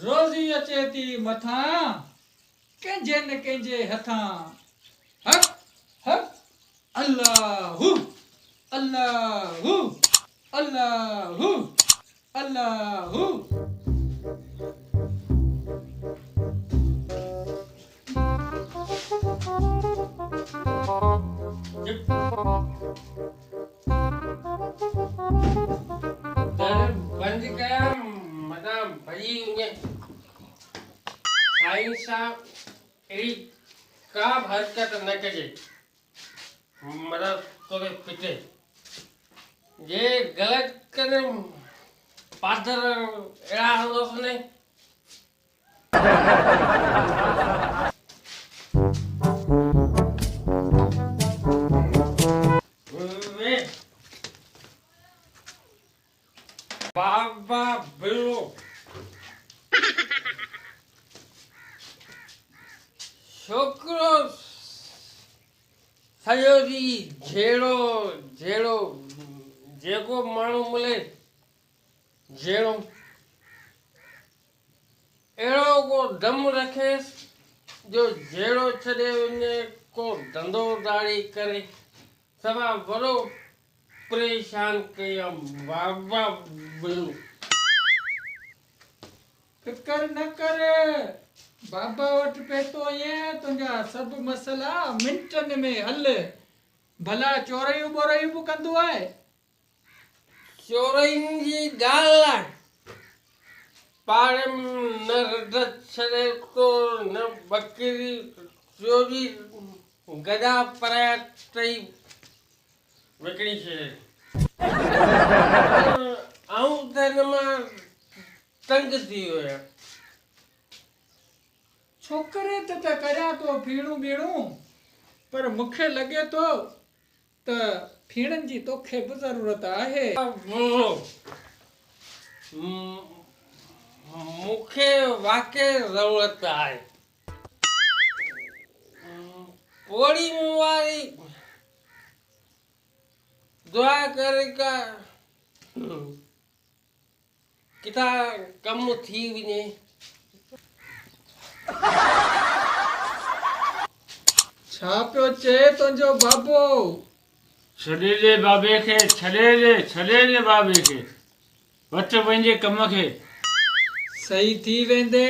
रोज़ी अचे थी मथां कंहिंजे न कंहिंजे हथां हक हक अल्लाहु अल्लाहु अल्लाहु अल्लाहु बंद कया मना भई उन्हें साईं साहब एड़ी का हरकत न कजे मना तोरे पिटे जे गलत करे पादर एड़ा होस ने बाबा बिलू छोकरो सॼो ॾींहुं जहिड़ो जहिड़ो जेको माण्हू मिले जहिड़ो अहिड़ो को दम रखेसि जो जहिड़ो छॾे वञे को धंधो दाड़ी करे सभा वॾो परेशान कया बाबा बिलू फिकर न कर बाबा वटि पैतो आहीं तुंहिंजा सभु मसइला मिंटनि में हल भला चोरयूं ॿोरयूं बि कंदो आहे चोरनि जी ॻाल्हि आहे पाड़े में न रढ छॾे थो न बकरी चोरी गदा पराया टई विकिणी छॾे आऊं त हिन मां तंग थी वियो आहियां छोकिरे त करियां थो फीणूं बीणूं पर मूंखे लॻे थो त फीणनि जी तोखे बि ज़रूरत आहे मूंखे वाकई ज़रूरत आहे पोड़ी वारी दुआ करे का किथा कम थी वञे छा पियो चए तुंहिंजो बाबो छॾे ॾे बाबे खे छॾे ॾे बाबे खे वठ पंहिंजे कम खे सही थी वेंदे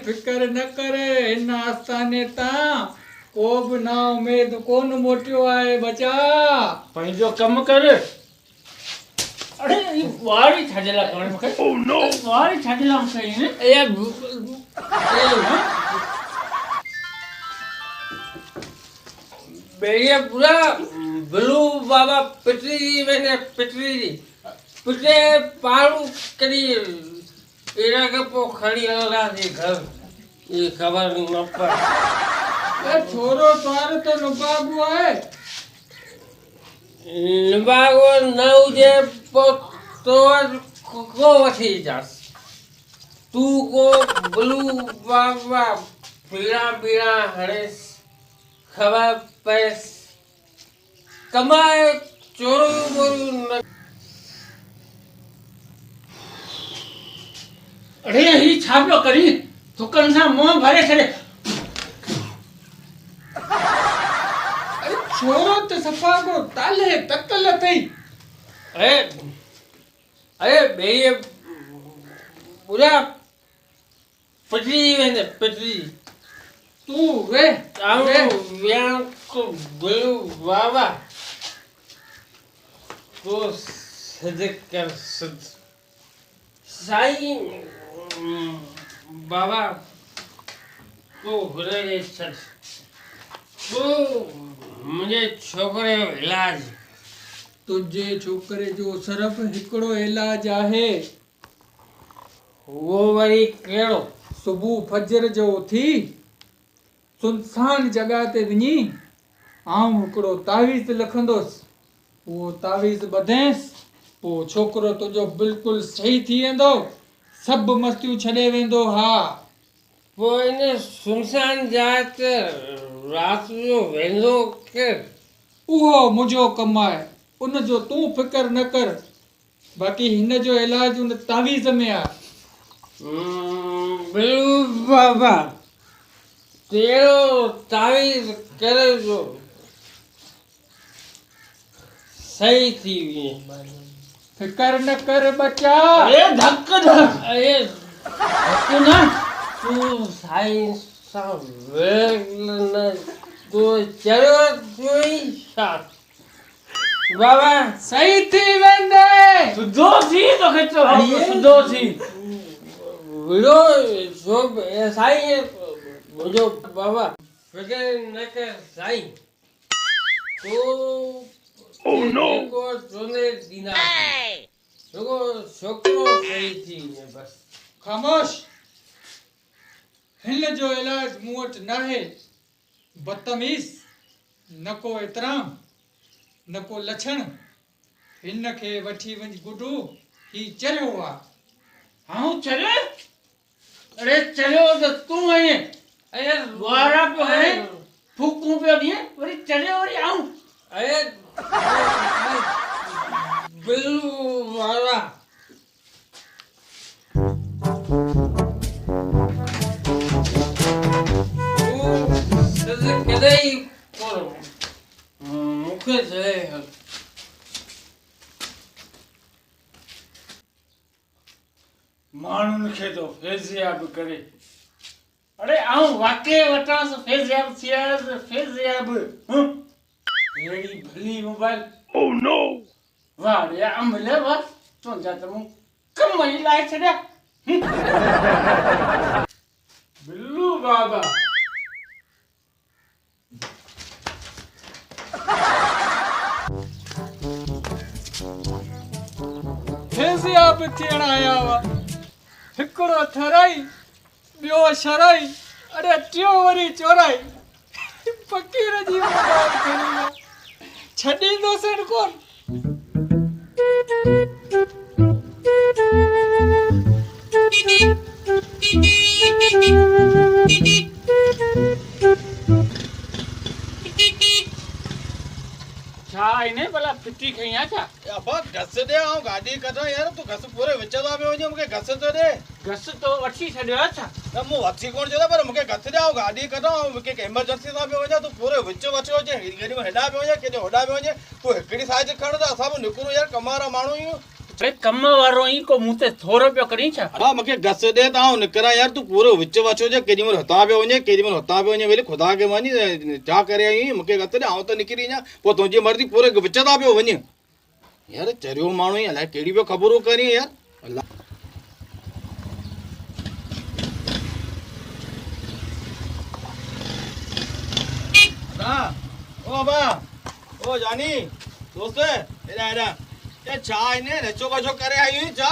फिकर न कर हिन आस्थाने तां को बि ना उमेद कोन मोटियो आहे बचा पंहिंजो कमु कर अरे ये वारी छाजे लाइ करणु मूंखे ओह नो वारी छाजे लाइ मूंखे ईअं बेड़िया पूरा बिलू बाबा पिटरी जी मैंने पिटरी जी पिटे पाड़ू करी एड़ा के पो खड़ी हला थी घर ये खबर न पड़ ए छोरो तार तो नुबागो आहे निभागो न हुजे पो तो को वठी जास तू को बिलू बाबा पीड़ा पीड़ा हड़ेस खबर पैस कमाए चोरू बोरू न अरे ही छा पियो करी थुकनि सां मुंहुं भरे छॾे अरे छोरो त सफ़ा को ताले तकल अथई अरे बेड़िए पूरा पिटरी वेंदे पिटरी तू वे व्यान को बिलू बाबा तो सिद्ध कर सिद्ध साईं बाबा को घुरे छड़ तो मुझे छोकरे जो इलाज तुझे छोकरे जो सिर्फ हिकिड़ो इलाज आहे वो वरी कहिड़ो सुबुह फजर जो उथी सुनसान जगह ते वञी आऊं हिकिड़ो तावीज़ लिखंदुसि उहो तावीज़ ॿधेसि पोइ छोकिरो तुंहिंजो बिल्कुलु सही थी वेंदो सभु मस्तियूं छॾे वेंदो हा पोइ इन सुनसान जाइ ते राति जो वेंदो केरु उहो मुंहिंजो कमु आहे उनजो तूं फिकर न कर बाक़ी हिन जो इलाज उन तावीज़ में आहे। बिलू बाबा तेरो तावीज़ करे जो सही थी वेंदी। फिकर न कर बचा। अरे धक धक अरे तू ना तू साइंस सां वेल न तो चलो तू ही शाद बाबा सही थी वेंदे। सुधो थी तो खेचो सुधो थी विड़ो सब ऐसा ही है मुझे बाबा फिकर न कर साईं तो को सोने दीना देखो छोकरो सही थी ने बस खामोश। हिन जो इलाज मूं वटि नाहे। बदतमीज़ न को एतराम न को लछण। हिन खे वठी वञ गुडू, ही चरियो आहे। हाँ चले अरे चलो तो तू है अरे द्वारा पे है फूकू पे दिए वरी चले वरी आऊं अरे बिलू वाला कदे ही मुखे से माण्हुनि खे तो फैज़याब करे अरे आऊं वाके वटांस फैज़याब थियास फैज़याब हेड़ी भली मोबाइल ओह नो वाह रे अमले वाह तो जा तमु कम ही लाए छड़या बिल्लू बाबा फैज़याब थियण आया हुआ। हिकिड़ो थराई ॿियो शराई अरे टियों वरी चोराई। फ़क़ीर जी मोबाइल खणी विया। छॾींदोसीं कोन। छा इने भला पिटी खई आ छा अबा घस दे आऊं गाडी कढा यार तू घस पूरे विच दा में वञे मूंखे घस तो दे घस तो वठी छॾियो आ छा न मूं वठी कोन छॾियो पर मूंखे घस दे आऊं गाडी कढा मूंखे इमरजेंसी दा में वञा तू पूरे विच वठो जे गडी में हेॾा में वञे केॾे होॾा में वञे तू हिकड़ी साइड खण त असां बि निकरो यार कमारा माण्हू आहियूं अरे कम वारो ई को मुंह ते थोरो पियो करी छा हा मूंखे घस दे त आऊं निकरा यार तू पूरो विच वठो जे केॾी महिल हुतां पियो वञे केॾी महिल हुतां पियो वञे वरी ख़ुदा खे मञी छा करे आई मूंखे घस दे आऊं त निकिरी वञा पोइ तुंहिंजी मर्ज़ी पूरे विच दा पियो वञे यार चरियो माण्हू ई अलाए कहिड़ी पियो ख़बरूं करी यार अलाह ओ बा ओ जानी दोस्त एड़ा एड़ा ये चा इने रचो बचो करे आई हुई चा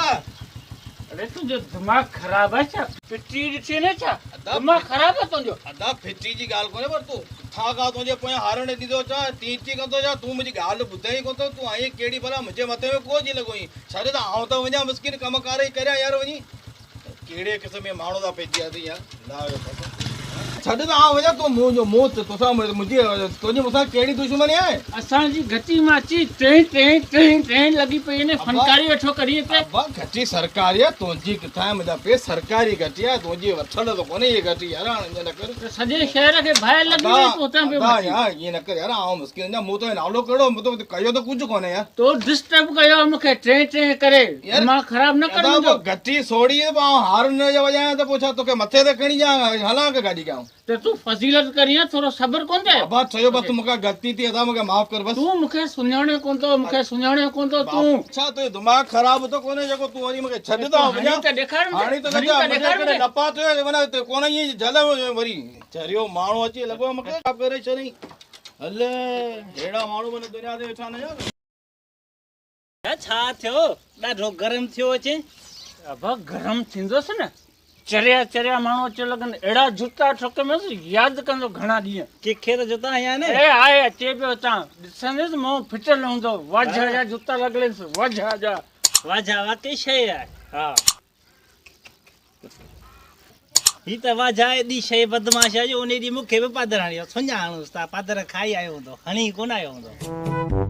अरे तुंहिंजो दिमाग़ ख़राब आहे छा पिटी ॾिठी न छा दिमाग़ ख़राब आहे तुंहिंजो अदा फिटी जी ॻाल्हि कोन्हे पर तूं था का तुंहिंजे पोयां हारण ॾींदो छा टी कंदो छा तूं मुंहिंजी ॻाल्हि ॿुधई कोन थो तूं आई कहिड़ी भला मुंहिंजे मथे में को जी लॻो छॾ त आऊं त वञा मिसकिन कमु कार ई करियां यार वञी कहिड़े क़िस्म में माण्हू था पइजी अथई यार छॾ त आऊं वञा तूं मुंहिंजो मुंहुं तोसां मुंहिंजी तुंहिंजी मूंसां कहिड़ी दुश्मनी आहे असांजी घटी मां अची टे लॻी पई आहिनि फनकारी वठो करी हिते घटी सरकारी आहे तुंहिंजी किथां आहे मुंहिंजा पे सरकारी घटी आहे तुंहिंजी वठण त कोन्हे इहे घटी यार हाणे ईअं न कर सॼे शहर खे ॿाहिरि लॻी वई तूं हुतां पियो वठी। यार ईअं न कर यार आऊं मुश्किल अञा मूं तो नालो कहिड़ो मूं तो कयो त कुझु कोन्हे यार तो डिस्टर्ब कयो मूंखे टे करे मां ख़राब न कर मुंहिंजो घटी सोड़ी आऊं हार न वॼायां त पोइ छा तोखे मथे ते खणी ॾियां हलां के गाॾी कयां त तूं फज़ीलत करी थोरो सब्र कोन थिए बाबा चयो बस मूंखे गलती थी अदा मूंखे माफ़ कर बस तूं मूंखे सुञाणे कोन थो मूंखे सुञाणे कोन थो तूं छा तुंहिंजो दिमाग़ ख़राब तो कोन्हे जेको तूं वरी मूंखे छॾ त वञा त ॾेखार हाणे त ॾेखार नपा थियो वञा कोन ईअं जल वरी चरियो माण्हू अची लॻो आहे मूंखे ख़राब करे छॾई हल अहिड़ा माण्हू माना दुनिया ते वेठा न यार छा थियो ॾाढो गरम थियो अचे अब गरम थींदोसि न चरिया माण्हू अची लॻनि अहिड़ा जूता ठोकमेसि यादि कंदो घणा ॾींहं कंहिंखे त जुता आया न ए आहे अचे पियो हितां ॾिसंदुसि मूं फिटियल हूंदो वाझा जा जूता लॻलसि वाझा जा वाझा वाकई शइ आहे हा ही त वाझा एॾी शइ बदमाश आहे जो उन ॾींहुं मूंखे बि पादर हणियो सुञाणोसि था पादर खाई आयो हूंदो हणी कोन आयो हूंदो